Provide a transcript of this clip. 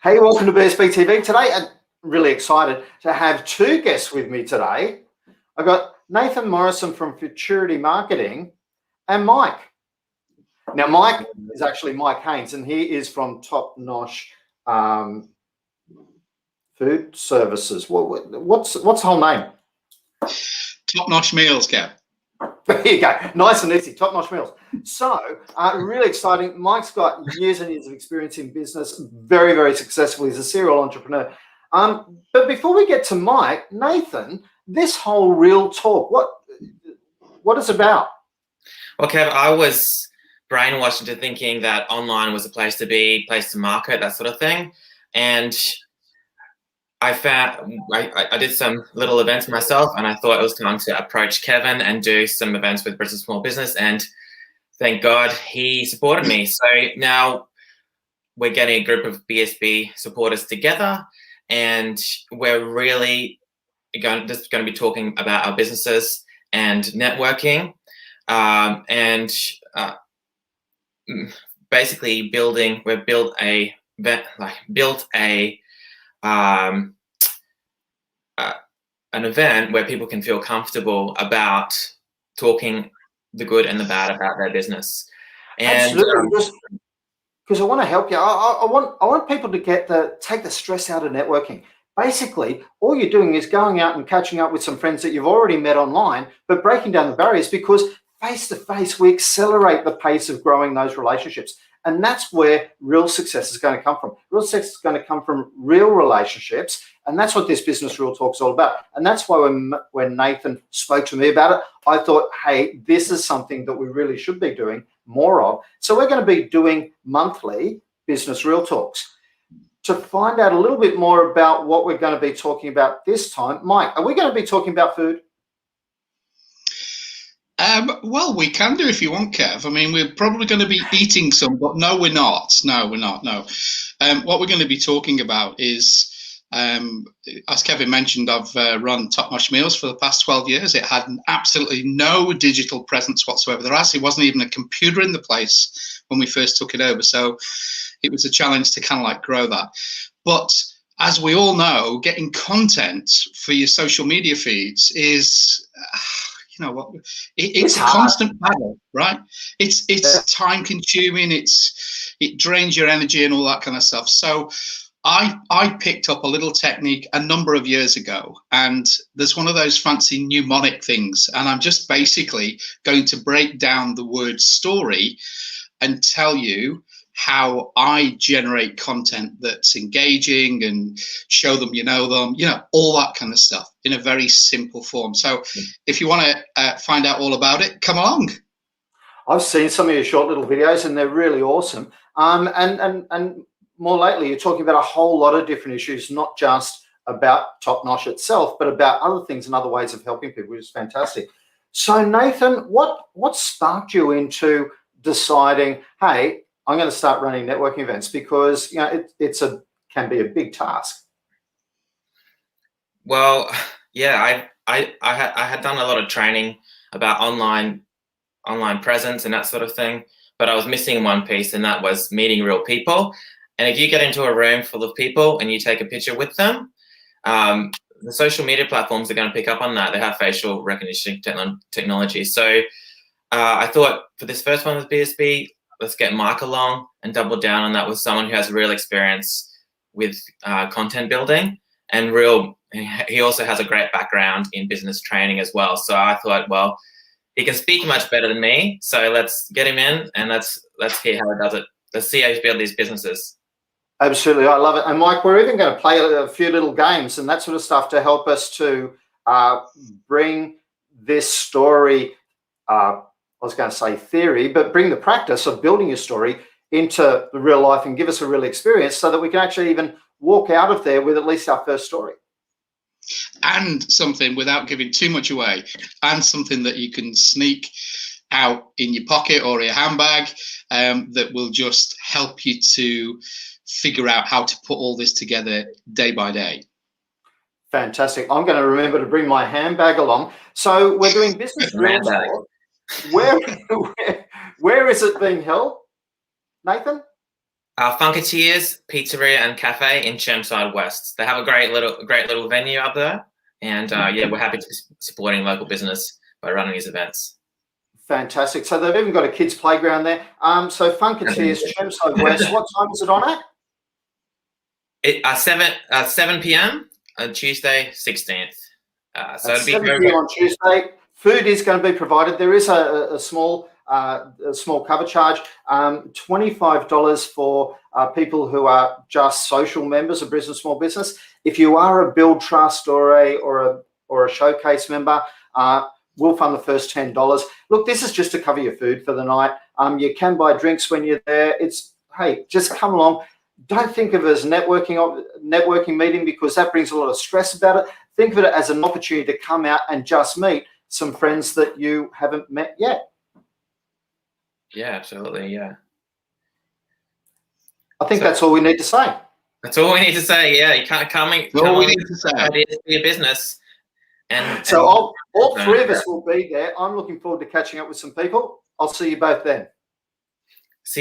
Hey, welcome to BSB TV. Today, I'm really excited to have two guests with me today. I've got Nathan Morrison from Futurity Marketing and Mike. Now, Mike is actually Mike Haynes, and he is from Top Nosh Food Services. What's the whole name? Top Nosh Meals, Kev. There you go. Nice and easy. Top Nosh Meals. So, really exciting. Mike's got years and years of experience in business, very, very successful. He's a serial entrepreneur. But before we get to Mike, Nathan, this whole Real Talk, what is it about? Well, Kev, I was brainwashed into thinking that online was a place to be, place to market, that sort of thing. And I found I did some little events myself, and I thought it was time to approach Kevin and do some events with British Small Business. And thank God he supported me. So now we're getting a group of BSB supporters together, and we're really going to be talking about our businesses and networking, and basically we've built an event where people can feel comfortable about talking the good and the bad about their business. And because I want to help you. I want people to take the stress out of networking. Basically, all you're doing is going out and catching up with some friends that you've already met online, but breaking down the barriers, because face-to-face, we accelerate the pace of growing those relationships. And that's where real success is going to come from. Real success is going to come from real relationships. And that's what this Business Real Talk is all about. And that's why when Nathan spoke to me about it, I thought, hey, this is something that we really should be doing more of. So we're going to be doing monthly Business Real Talks. To find out a little bit more about what we're going to be talking about this time, Mike, are we going to be talking about food? Well, we can do if you want, Kev. I mean, we're probably going to be eating some, but no, we're not. No, we're not. No. What we're going to be talking about is, as Kevin mentioned, I've run Top Nosh Meals for the past 12 years. It had absolutely no digital presence whatsoever. There actually wasn't even a computer in the place when we first took it over. So it was a challenge to kind of like grow that. But as we all know, getting content for your social media feeds is... you know what, it's a constant battle, right? It's time consuming, it drains your energy and all that kind of stuff. So I picked up a little technique a number of years ago, and there's one of those fancy mnemonic things, and I'm just basically going to break down the word story and tell you how I generate content that's engaging and show them you know them, all that kind of stuff in a very simple form. So if you want to find out all about it, come along. I've seen some of your short little videos and they're really awesome. And more lately, you're talking about a whole lot of different issues, not just about Top Nosh itself, but about other things and other ways of helping people, which is fantastic. So Nathan, what sparked you into deciding, hey, I'm going to start running networking events? Because can be a big task. Well, yeah, I had done a lot of training about online presence and that sort of thing, but I was missing one piece, and that was meeting real people. And if you get into a room full of people and you take a picture with them, the social media platforms are going to pick up on that. They have facial recognition technology. So I thought for this first one with BSB, let's get Mike along and double down on that with someone who has real experience with content building, and he also has a great background in business training as well. So I thought, well, he can speak much better than me. So let's get him in and let's hear how he does it. Let's see how he builds these businesses. Absolutely. I love it. And Mike, we're even going to play a few little games and that sort of stuff to help us to bring this story, I was going to say theory, but bring the practice of building your story into the real life and give us a real experience so that we can actually even walk out of there with at least our first story. And something, without giving too much away, and something that you can sneak out in your pocket or your handbag that will just help you to figure out how to put all this together day by day. Fantastic. I'm going to remember to bring my handbag along. So we're doing Business Real Talk. Where is it being held, Nathan? Funketeers Pizzeria and Cafe in Chermside West. They have a great little venue up there, and yeah, we're happy to be supporting local business by running these events. Fantastic. So they've even got a kids' playground there. So Funketeers, Chermside West. What time is it on at? 7 p.m. on Tuesday, 16th. So it'll be 7 p.m. on Tuesday. Food is going to be provided. There is a small cover charge. $25 for people who are just social members of Brisbane Small Business. If you are a Build Trust or a Showcase member, we'll fund the first $10. Look, this is just to cover your food for the night. You can buy drinks when you're there. Hey, just come along. Don't think of it as a networking meeting, because that brings a lot of stress about it. Think of it as an opportunity to come out and just meet some friends that you haven't met yet. Yeah, absolutely. Yeah. I think that's all we need to say. That's all we need to say. Yeah, you can't come in. All we need to say. Ideas for your business. So all three of us will be there. I'm looking forward to catching up with some people. I'll see you both then.